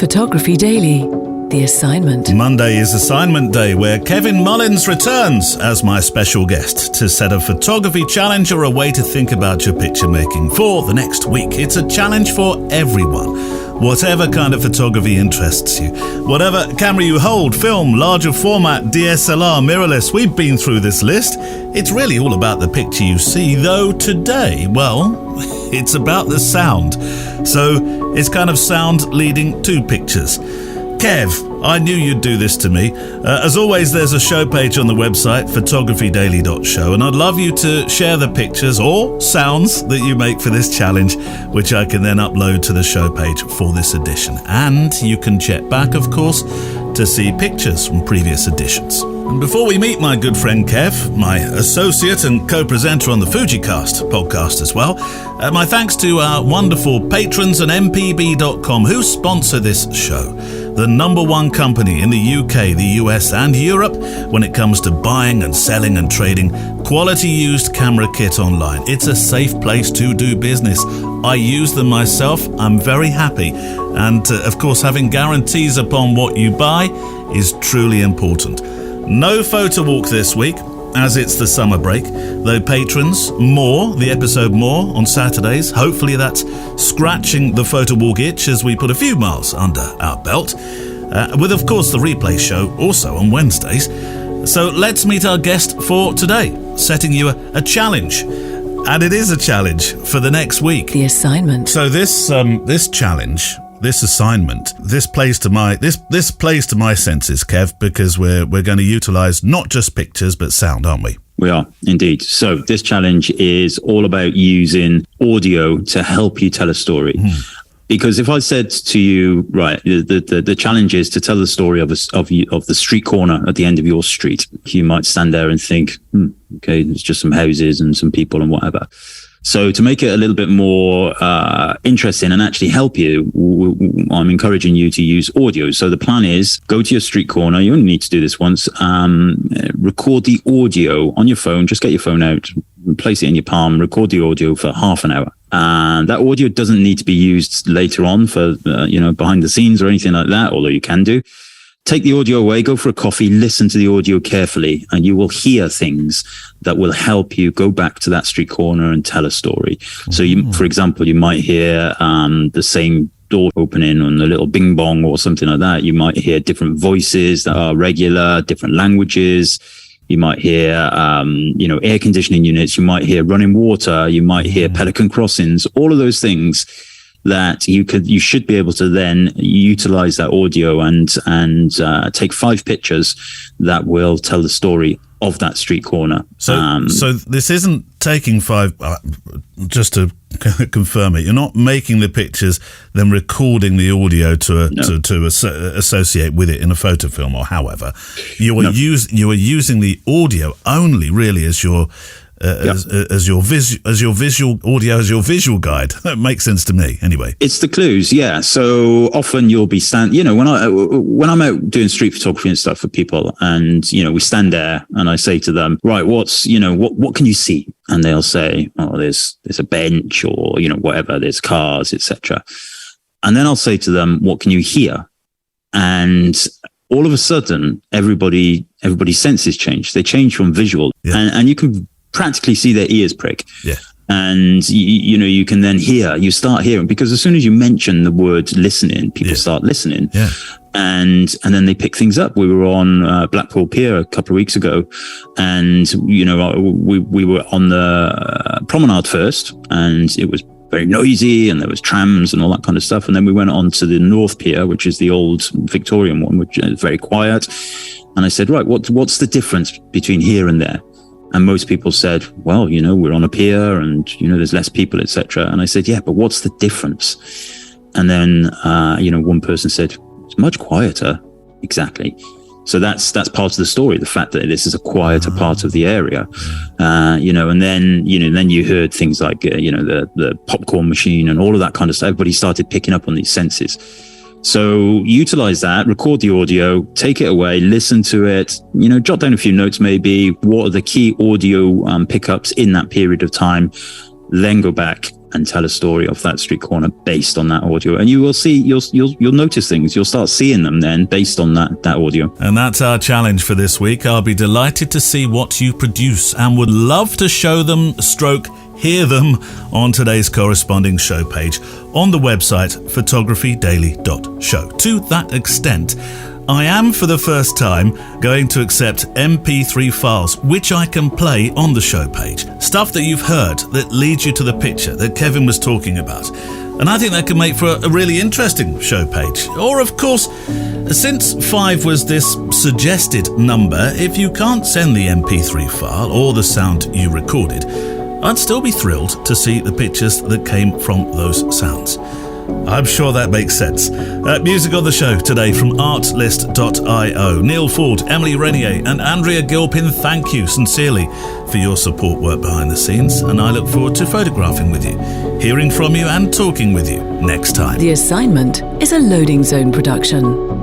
Photography Daily, the assignment. Monday is assignment day, where Kevin Mullins returns as my special guest to set a photography challenge or a way to think about your picture making for the next week. It's a challenge for everyone, whatever kind of photography interests you. Whatever camera you hold, film, larger format, DSLR, mirrorless, we've been through this list. It's really all about the picture you see, though today, well, it's about the sound. So it's kind of sound leading to pictures. Kev, I knew you'd do this to me. As always, there's a show page on the website, photographydaily.show, and I'd love you to share the pictures or sounds that you make for this challenge, which I can then upload to the show page for this edition. And you can check back, of course, to see pictures from previous editions. And before we meet my good friend Kev, my associate and co-presenter on the FujiCast podcast as well, my thanks to our wonderful patrons and mpb.com who sponsor this show. The number one company in the UK, the US and Europe when it comes to buying and selling and trading quality used camera kit online. It's a safe place to do business. I use them myself. I'm very happy. And of course, having guarantees upon what you buy is truly important. No photo walk this week, as it's the summer break, though patrons, the episode more on Saturdays. Hopefully that's scratching the photo walk itch as we put a few miles under our belt, with of course the replay show also on Wednesdays. So let's meet our guest for today, setting you a challenge. And it is a challenge for the next week. The assignment. So this challenge, this assignment, this plays to my senses, Kev, because we're going to utilise not just pictures but sound, aren't we? We are indeed. So this challenge is all about using audio to help you tell a story. Because if I said to you, right, the challenge is to tell the story of the street corner at the end of your street, you might stand there and think, okay, there's just some houses and some people and whatever. So to make it a little bit more interesting and actually help you, I'm encouraging you to use audio. So the plan is go to your street corner. You only need to do this once. Record the audio on your phone. Just get your phone out, place it in your palm, record the audio for half an hour. And that audio doesn't need to be used later on for, behind the scenes or anything like that, although you can do. Take the audio away, go for a coffee, listen to the audio carefully, and you will hear things that will help you go back to that street corner and tell a story. So for example, you might hear the same door opening on a little bing bong or something like that. You might hear different voices that are regular, different languages. You might hear, air conditioning units. You might hear running water. You might hear pelican crossings, all of those things that you should be able to then utilize that audio and take 5 pictures that will tell the story of that street corner. So this isn't taking 5, just to confirm it, you're not making the pictures, then recording the audio to associate with it in a photo film or however. You are using the audio only really as your as your visual audio, as your visual guide. That makes sense to me anyway. It's the clues, yeah. So often you'll be when I'm out doing street photography and stuff for people, and we stand there and I say to them, right, what can you see? And they'll say, oh, there's a bench or whatever, there's cars, etc. And then I'll say to them, what can you hear? And all of a sudden everybody's senses change. They change from visual, and you can practically see their ears prick. Yeah. And you can then you start hearing, because as soon as you mention the word listening, people start listening. Yeah. And then they pick things up. We were on Blackpool Pier a couple of weeks ago, and we were on the promenade first, and it was very noisy, and there was trams and all that kind of stuff. And then we went on to the North Pier, which is the old Victorian one, which is very quiet. And I said, right, what's the difference between here and there? And most people said, well, we're on a pier and, there's less people, etc. And I said, yeah, but what's the difference? And then, one person said, it's much quieter. Exactly. So that's part of the story, the fact that this is a quieter part of the area, and then you heard things like, the popcorn machine and all of that kind of stuff. Everybody started picking up on these senses. So utilize that, record the audio, take it away, listen to it, jot down a few notes maybe. What are the key audio pickups in that period of time? Then go back and tell a story of that street corner based on that audio. And you will see, you'll notice things. You'll start seeing them then based on that audio. And that's our challenge for this week. I'll be delighted to see what you produce and would love to show them, hear them on today's corresponding show page on the website photographydaily.show. To that extent, I am for the first time going to accept MP3 files which I can play on the show page. Stuff that you've heard that leads you to the picture that Kevin was talking about. And I think that could make for a really interesting show page. Or, of course, since 5 was this suggested number, if you can't send the MP3 file or the sound you recorded, I'd still be thrilled to see the pictures that came from those sounds. I'm sure that makes sense. Music on the show today from artlist.io. Neil Ford, Emily Renier and Andrea Gilpin, thank you sincerely for your support work behind the scenes, and I look forward to photographing with you, hearing from you and talking with you next time. The Assignment is a Loading Zone production.